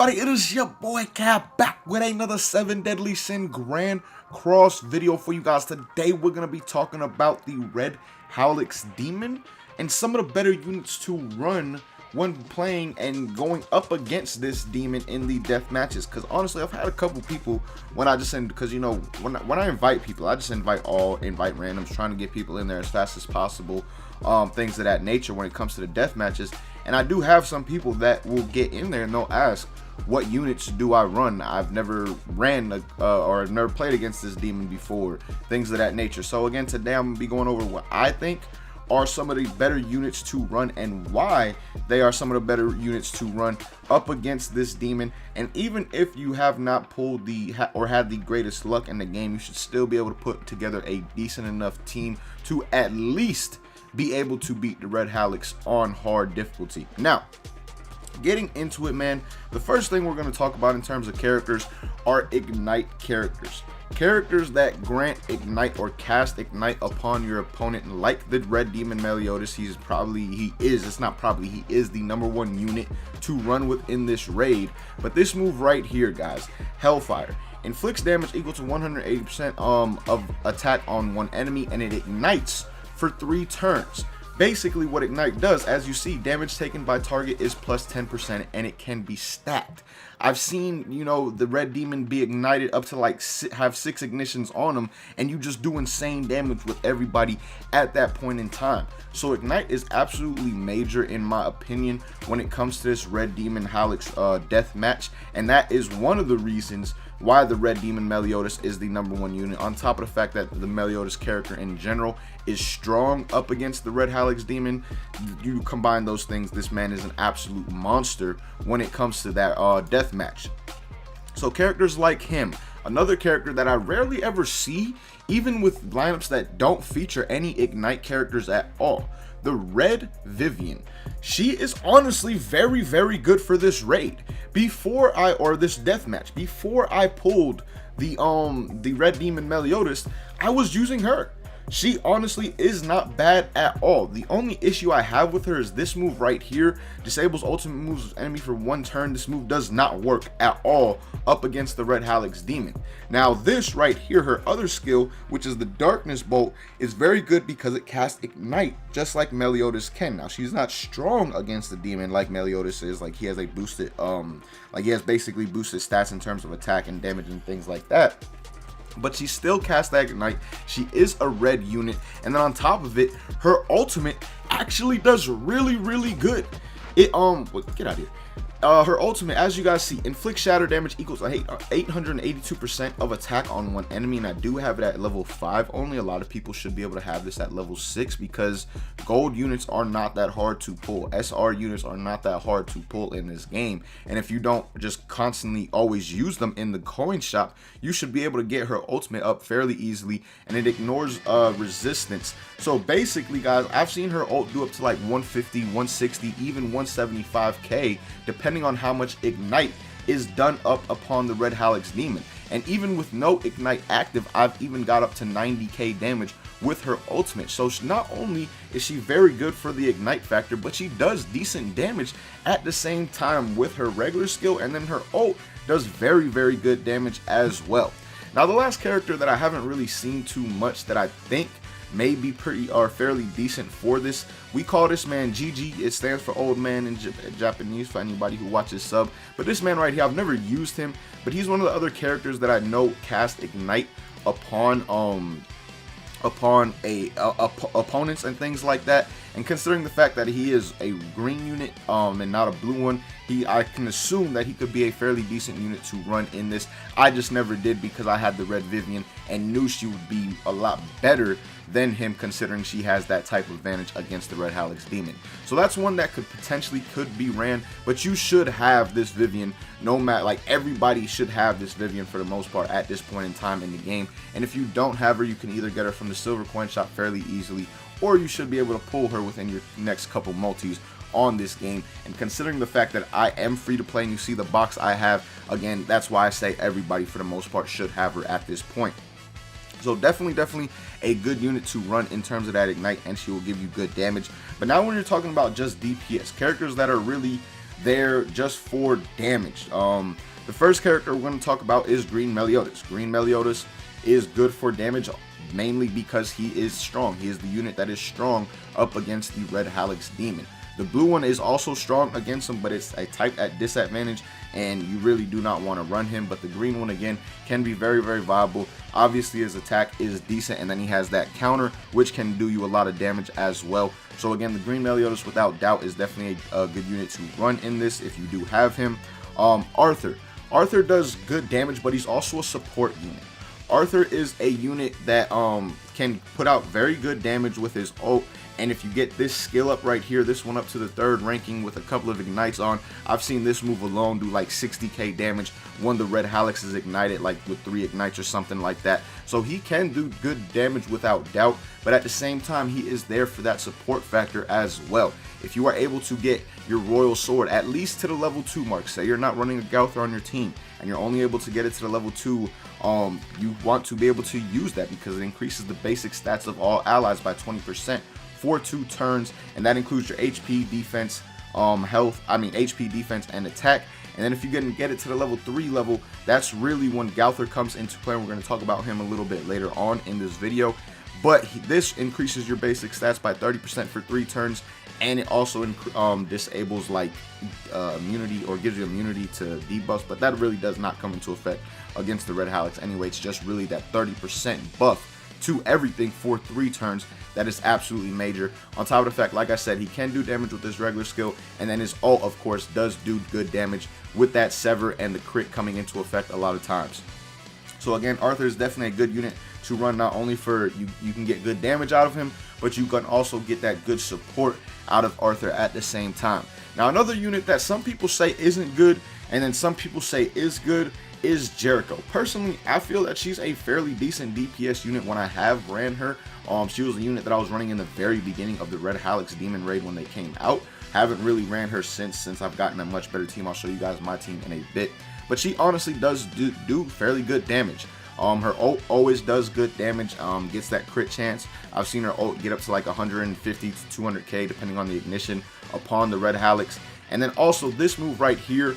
everybody, it is your boy Cap back with another 7 Deadly Sin Grand Cross video for you guys. Today we're going to be talking about the Red Howlex Demon and some of the better units to run when playing and going up against this demon in the death matches. Because honestly, I've had a couple people when I just send, because you know, when I invite people, I just invite randoms, trying to get people in there as fast as possible, things of that nature when it comes to the death matches. And I do have some people that will get in there and they'll ask, what units do I run? I've never ran or never played against this demon before, things of that nature. So again, today I'm gonna be going over what I think are some of the better units to run and why they are some of the better units to run up against this demon. And even if you have not pulled or had the greatest luck in the game, you should still be able to put together a decent enough team to at least be able to beat the Red Howlex on hard difficulty. Now, getting into it, man, the first thing we're going to talk about in terms of characters are ignite characters. Characters that grant ignite or cast ignite upon your opponent, like the Red Demon Meliodas. He is the number one unit to run within this raid. But this move right here, guys, Hellfire, inflicts damage equal to 180% of attack on one enemy, and it ignites for 3 turns. Basically what ignite does, as you see, damage taken by target is plus 10% and it can be stacked. I've seen, you know, the Red Demon be ignited up to like have 6 ignitions on them, and you just do insane damage with everybody at that point in time. So ignite is absolutely major in my opinion when it comes to this Red Demon Howlex death match, and that is one of the reasons why the Red Demon Meliodas is the number one unit, on top of the fact that the Meliodas character in general is strong up against the Red Howlex Demon. You combine those things, this man is an absolute monster when it comes to that death match. So characters like him, another character that I rarely ever see, even with lineups that don't feature any ignite characters at all, the Red Vivian. She is honestly very, very good for this raid. This death match, before I pulled the Red Demon Meliodas, I was using her. She honestly is not bad at all. The only issue I have with her is this move right here. Disables ultimate moves of enemy for 1 turn. This move does not work at all up against the Red Howlex Demon. Now this right here, her other skill, which is the Darkness Bolt, is very good because it casts Ignite just like Meliodas can. Now she's not strong against the demon like Meliodas is. Like he has a boosted, he has basically boosted stats in terms of attack and damage and things like that. But she still casts that ignite. She is a red unit, and then on top of it, her ultimate actually does really, really good. Get out of here. Her ultimate, as you guys see, inflicts shatter damage equals 882% of attack on one enemy, and I do have it at level 5 only. A lot of people should be able to have this at level 6 because gold units are not that hard to pull. SR units are not that hard to pull in this game, and if you don't just constantly always use them in the coin shop, you should be able to get her ultimate up fairly easily, and it ignores resistance. So basically, guys, I've seen her ult do up to like 150, 160, even 175k, depending on how much ignite is done up upon the Red Howlex Demon. And even with no ignite active, I've even got up to 90k damage with her ultimate. So not only is she very good for the ignite factor, but she does decent damage at the same time with her regular skill, and then her ult does very, very good damage as well. Now the last character that I haven't really seen too much that I think may be pretty or fairly decent for this, we call this man GG. It stands for old man in Japanese for anybody who watches sub. But this man right here, I've never used him, but he's one of the other characters that I know cast ignite upon opponents and things like that. And considering the fact that he is a green unit and not a blue one, I can assume that he could be a fairly decent unit to run in this. I just never did because I had the Red Vivian and knew she would be a lot better than him, considering she has that type of advantage against the Red Howlex Demon. So that's one that could be ran, but you should have this Vivian. No matter, like, everybody should have this Vivian for the most part at this point in time in the game. And if you don't have her, you can either get her from the silver coin shop fairly easily, or you should be able to pull her within your next couple multis on this game. And considering the fact that I am free to play and you see the box I have, again, that's why I say everybody for the most part should have her at this point. So definitely a good unit to run in terms of that ignite, and she will give you good damage. But now when you're talking about just DPS, characters that are really there just for damage. The first character we're going to talk about is Green Meliodas. Green Meliodas is good for damage mainly because he is strong. He is the unit that is strong up against the Red Howlex Demon. The blue one is also strong against him, but it's a type at disadvantage, and you really do not want to run him. But the green one, again, can be very, very viable. Obviously, his attack is decent, and then he has that counter, which can do you a lot of damage as well. So again, the Green Meliodas, without doubt, is definitely a good unit to run in this if you do have him. Arthur does good damage, but he's also a support unit. Arthur is a unit that can put out very good damage with his ult, and if you get this skill up right here, this one up to the 3rd ranking with a couple of ignites on, I've seen this move alone do like 60k damage when the Red Howlex is ignited, like with 3 ignites or something like that. So he can do good damage without doubt, but at the same time, he is there for that support factor as well. If you are able to get your Royal Sword at least to the level 2 mark, say you're not running a Gowther on your team and you're only able to get it to the level 2, you want to be able to use that because it increases the basic stats of all allies by 20% for 2 turns, and that includes your HP, defense, HP, defense, and attack. And then if you get it to the level 3 level, that's really when Gowther comes into play. We're going to talk about him a little bit later on in this video. But this increases your basic stats by 30% for 3 turns, and it also disables like immunity, or gives you immunity to debuffs, but that really does not come into effect against the Red Howlex anyway. It's just really that 30% buff to everything for 3 turns. That is absolutely major. On top of the fact, like I said, he can do damage with his regular skill, and then his ult, of course, does do good damage with that Sever and the crit coming into effect a lot of times. So again, Arthur is definitely a good unit to run, not only for you can get good damage out of him, but you can also get that good support out of Arthur at the same time. Now, another unit that some people say isn't good, and then some people say is good, is Jericho. Personally, I feel that she's a fairly decent DPS unit when I have ran her. She was a unit that I was running in the very beginning of the Red Howlex Demon raid when they came out. Haven't really ran her since I've gotten a much better team. I'll show you guys my team in a bit. But she honestly does do fairly good damage. Her ult always does good damage, gets that crit chance. I've seen her ult get up to like 150 to 200k depending on the ignition upon the Red Howlex. And then also this move right here,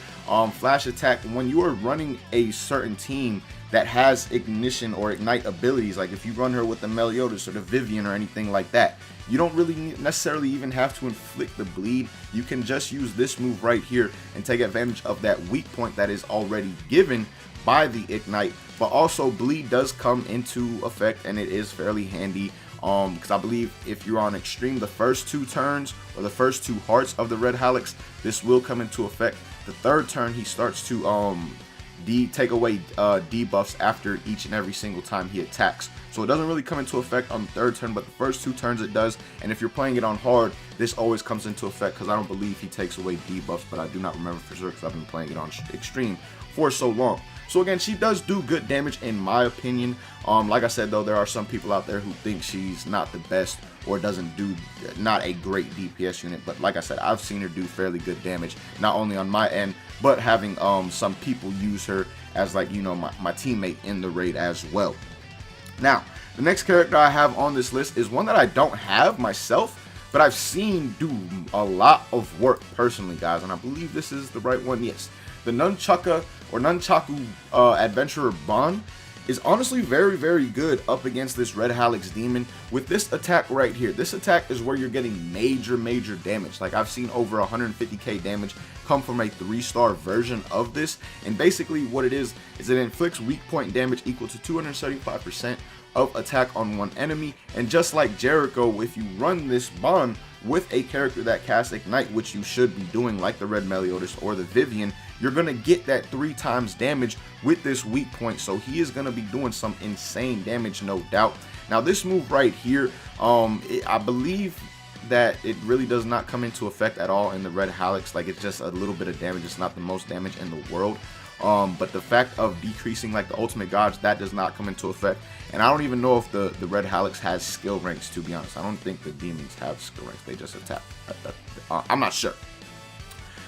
flash attack, when you are running a certain team that has ignition or ignite abilities, like if you run her with the Meliodas or the Vivian or anything like that, you don't really necessarily even have to inflict the bleed. You can just use this move right here and take advantage of that weak point that is already given by the ignite. But also bleed does come into effect, and it is fairly handy, because I believe if you're on extreme the first 2 turns or the first 2 hearts of the Red Howlex, this will come into effect. The 3rd turn he starts to take away debuffs after each and every single time he attacks. So it doesn't really come into effect on the 3rd turn, but the first 2 turns it does. And if you're playing it on hard, this always comes into effect, because I don't believe he takes away debuffs, but I do not remember for sure because I've been playing it on extreme for so long. So again, she does do good damage in my opinion. Like I said though, there are some people out there who think she's not the best or doesn't do not a great DPS unit, but like I said, I've seen her do fairly good damage, not only on my end, but having some people use her as, like, you know, my teammate in the raid as well. Now, the next character I have on this list is one that I don't have myself, but I've seen do a lot of work personally, guys, and I believe this is the right one. Yes, the Nunchaku Adventurer Bond is honestly very, very good up against this Red Howlex Demon with this attack right here. This attack is where you're getting major damage. Like, I've seen over 150k damage come from a 3-star version of this, and basically what it is it inflicts weak point damage equal to 275% of attack on one enemy. And just like Jericho, if you run this bond with a character that casts Ignite, which you should be doing, like the Red Meliodas or the Vivian, you're going to get that 3 times damage with this weak point. So he is going to be doing some insane damage, no doubt. Now this move right here, I believe that it really does not come into effect at all in the Red Howlex. Like, it's just a little bit of damage. It's not the most damage in the world. But the fact of decreasing like the ultimate gods, that does not come into effect. And I don't even know if the Red Howlex has skill ranks, to be honest. I don't think the demons have skill ranks. They just attack. I'm not sure.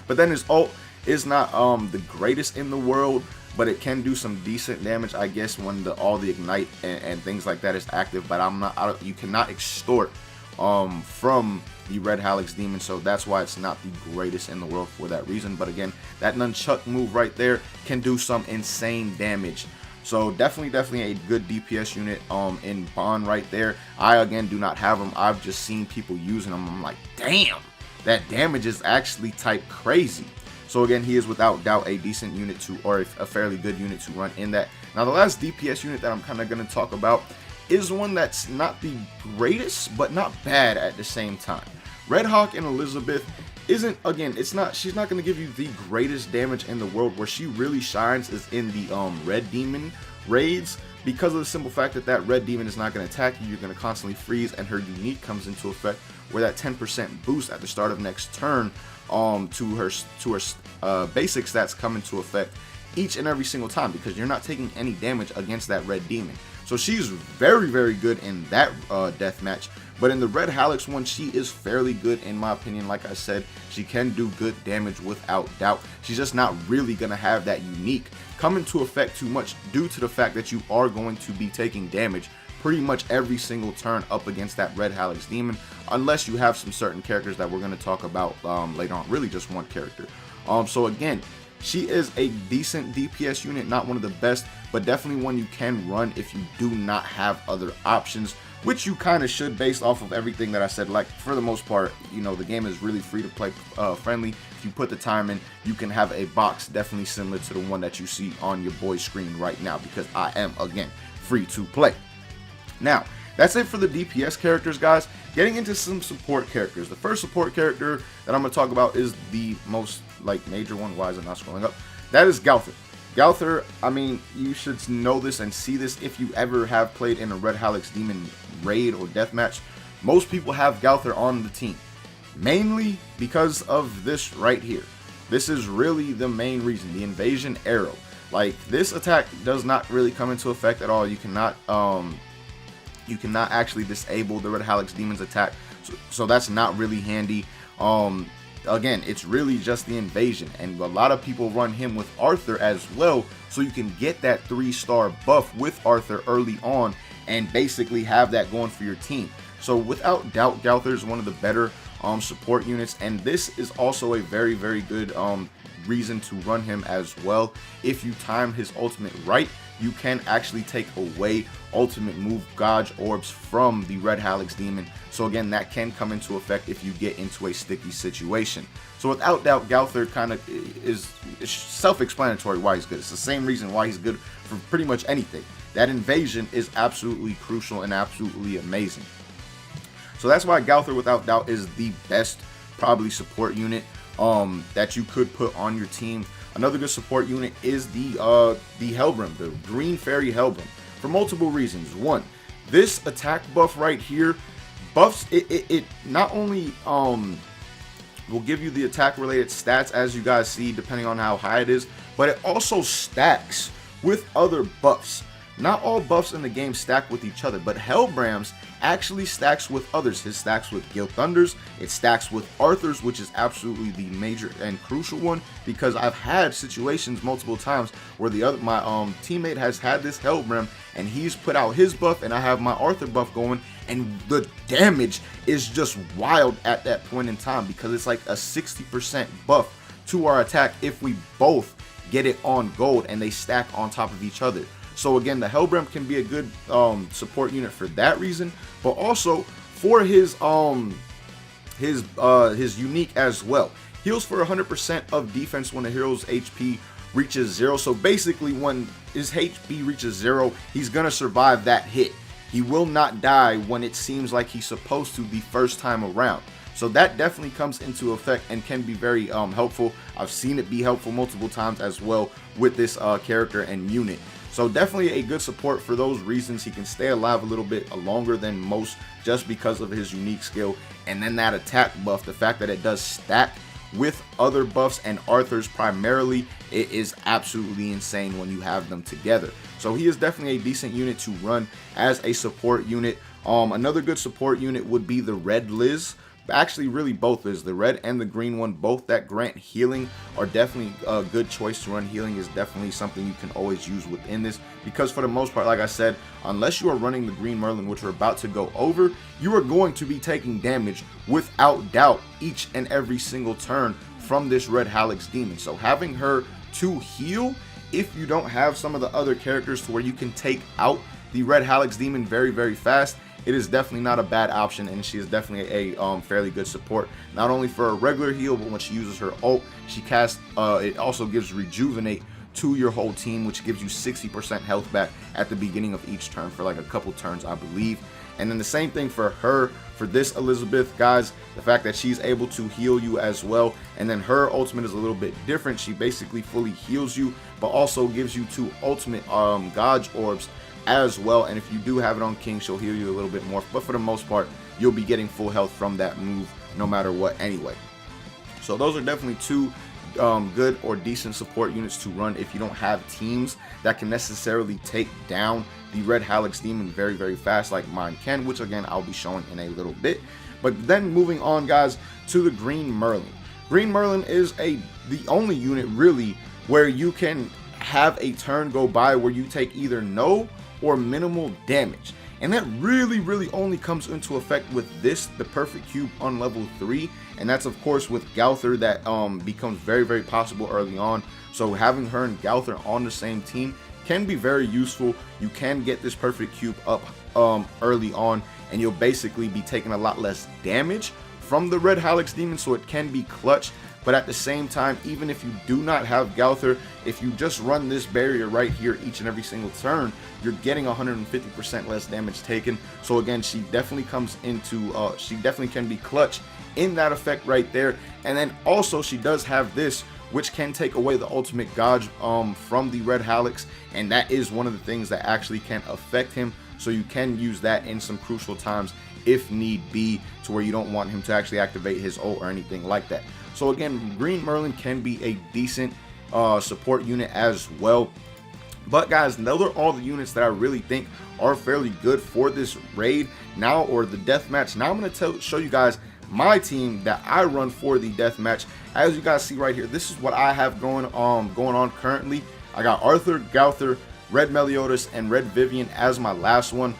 But then his ult is not the greatest in the world, but it can do some decent damage, I guess, when all the ignite and things like that is active. But you cannot extort from the red Howlex demon, so that's why it's not the greatest in the world for that reason. But again, that nunchuck move right there can do some insane damage. So definitely a good DPS unit in Bond right there. I again do not have him. I've just seen people using him. I'm like, damn, that damage is actually type crazy. So again, he is without doubt a decent unit to, or a fairly good unit to run in that. Now the last DPS unit that I'm kind of going to talk about is one that's not the greatest, but not bad at the same time. Red Hawk and Elizabeth isn't, again, she's not going to give you the greatest damage in the world. Where she really shines is in the red demon raids, because of the simple fact that that red demon is not going to attack you. You're going to constantly freeze, and her unique comes into effect where that 10% boost at the start of next turn to her basic stats come into effect each and every single time, because you're not taking any damage against that red demon. So she's very good in that death match. But in the red Howlex one, she is fairly good in my opinion. Like I said, she can do good damage without doubt. She's just not really going to have that unique come into effect too much, due to the fact that you are going to be taking damage pretty much every single turn up against that red Howlex demon, unless you have some certain characters that we're going to talk about later on. Really just one character. So again, she is a decent DPS unit, not one of the best, but definitely one you can run if you do not have other options, which you kind of should, based off of everything that I said. Like, for the most part, you know, the game is really free to play friendly. If you put the time in, you can have a box definitely similar to the one that you see on your boy's screen right now, because I am, again, free to play. Now, that's it for the DPS characters, guys. Getting into some support characters. The first support character that I'm going to talk about is the most, major one. Why is it not scrolling up? That is Galther. Galther, I mean, you should know this and see this if you ever have played in a red Howlex demon raid or deathmatch. Most people have Galther on the team, mainly because of this right here. This is really the main reason, the invasion arrow. Like, this attack does not really come into effect at all. You cannot actually disable the red Howlex demon's attack, so that's not really handy. Again, it's really just the invasion, and a lot of people run him with Arthur as well, so you can get that 3-star buff with Arthur early on and basically have that going for your team. So without doubt, Galther is one of the better support units, and this is also a very good reason to run him as well. If you time his ultimate right, you can actually take away ultimate move Gauge Orbs from the red Howlex demon. So again, that can come into effect if you get into a sticky situation. So without doubt, Galther kind of is self-explanatory why he's good. It's the same reason why he's good for pretty much anything. That invasion is absolutely crucial and absolutely amazing. So that's why Galther, without doubt, is the best probably support unit that you could put on your team. Another good support unit is the Hellbrim, the Green Fairy Hellbrim, for multiple reasons. One, this attack buff right here buffs it not only will give you the attack related stats, as you guys see, depending on how high it is, but it also stacks with other buffs. Not all buffs in the game stack with each other, but Hellbram's actually stacks with others. His stacks with Gil Thunders, it stacks with Arthur's, which is absolutely the major and crucial one, because I've had situations multiple times where my teammate has had this Hellbram and he's put out his buff and I have my Arthur buff going, and the damage is just wild at that point in time, because it's like a 60% buff to our attack if we both get it on gold and they stack on top of each other. So again, the Hellbrim can be a good support unit for that reason, but also for his unique as well. Heals for 100% of defense when the hero's HP reaches 0. So basically, when his HP reaches 0, he's gonna survive that hit. He will not die when it seems like he's supposed to the first time around. So that definitely comes into effect and can be very helpful. I've seen it be helpful multiple times as well with this character and unit. So definitely a good support for those reasons. He can stay alive a little bit longer than most just because of his unique skill. And then that attack buff, the fact that it does stack with other buffs and Arthur's primarily, it is absolutely insane when you have them together. So he is definitely a decent unit to run as a support unit. Another good support unit would be the Red Liz. actually really both is the red and the green one, both that grant healing are definitely a good choice to run. Healing is definitely something you can always use within this, because for the most part, like I said, unless you are running the green Merlin, which we're about to go over, you are going to be taking damage without doubt each and every single turn from this red Howlex demon. So having her to heal, if you don't have some of the other characters to where you can take out the red Howlex demon very, very fast, it is definitely not a bad option, and she is definitely a fairly good support, not only for a regular heal, but when she uses her ult, she casts, it also gives rejuvenate to your whole team, which gives you 60% health back at the beginning of each turn for like a couple turns, I believe. And then the same thing for her, for this Elizabeth, guys, the fact that she's able to heal you as well. And then her ultimate is a little bit different. She basically fully heals you, but also gives you 2 ultimate God's orbs as well. And if you do have it on King, she'll heal you a little bit more, but for the most part, you'll be getting full health from that move no matter what anyway. So those are definitely 2 good or decent support units to run if you don't have teams that can necessarily take down the red Howlex demon very, very fast like mine can, which again I'll be showing in a little bit. But then moving on, guys, to the green Merlin. Green Merlin is the only unit really where you can have a turn go by where you take either no or minimal damage, and that really only comes into effect with this, the perfect cube on level 3, and that's of course with Gauther. That becomes very possible early on. So having her and Gauther on the same team can be very useful. You can get this perfect cube up early on, and you'll basically be taking a lot less damage from the red Howlex demon, so it can be clutch. But at the same time, even if you do not have Gauther, if you just run this barrier right here each and every single turn, you're getting 150% less damage taken. So again, she definitely comes into, she definitely can be clutch in that effect right there. And then also she does have this, which can take away the ultimate God from the red Howlex, and that is one of the things that actually can affect him. So you can use that in some crucial times if need be, to where you don't want him to actually activate his ult or anything like that. So again, green Merlin can be a decent support unit as well. But guys, those are all the units that I really think are fairly good for this raid now, or the deathmatch. Now I'm going to show you guys my team that I run for the deathmatch. As you guys see right here, this is what I have going on currently. I got Arthur, Gauther, Red Meliodas, and Red Vivian as my last one.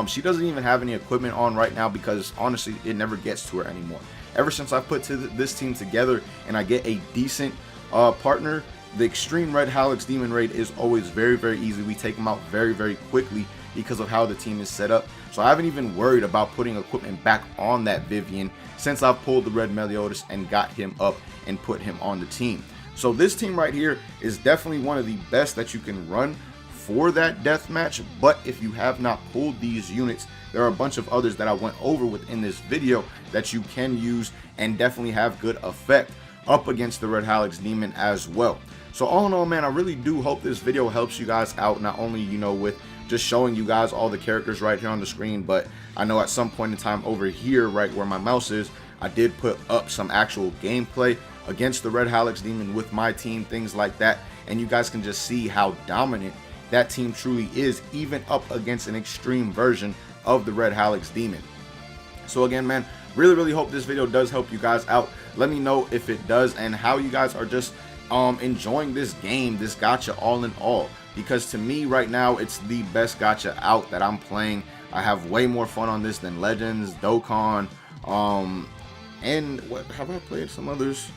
She doesn't even have any equipment on right now because honestly it never gets to her anymore. Ever since I put this team together and I get a decent partner, the extreme red Howlex demon raid is always very easy. We take them out very quickly because of how the team is set up. So I haven't even worried about putting equipment back on that Vivian since I've pulled the Red Meliodas and got him up and put him on the team. So this team right here is definitely one of the best that you can run for that deathmatch. But if you have not pulled these units, there are a bunch of others that I went over within this video that you can use and definitely have good effect up against the red Howlex demon as well. So all in all, man, I really do hope this video helps you guys out, not only, you know, with just showing you guys all the characters right here on the screen, but I know at some point in time over here, right where my mouse is, I did put up some actual gameplay against the red Howlex demon with my team, things like that, and you guys can just see how dominant that team truly is, even up against an extreme version of the red Howlex demon. So again, man, really hope this video does help you guys out. Let me know if it does and how you guys are just enjoying this game, this gacha all in all, because to me right now it's the best gacha out that I'm playing. I have way more fun on this than Legends, Dokkan, and what have I played? Some others.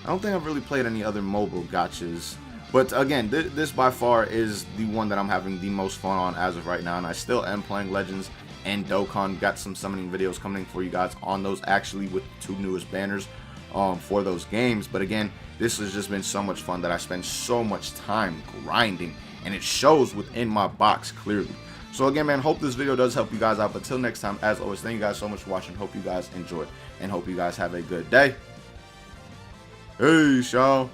I don't think I've really played any other mobile gachas. But again, this by far is the one that I'm having the most fun on as of right now, and I still am playing Legends and Dokkan. Got some summoning videos coming for you guys on those, actually, with the 2 newest banners for those games. But again, this has just been so much fun that I spend so much time grinding, and it shows within my box clearly. So again, man, hope this video does help you guys out. But till next time, as always, thank you guys so much for watching. Hope you guys enjoyed, and hope you guys have a good day. Hey, y'all.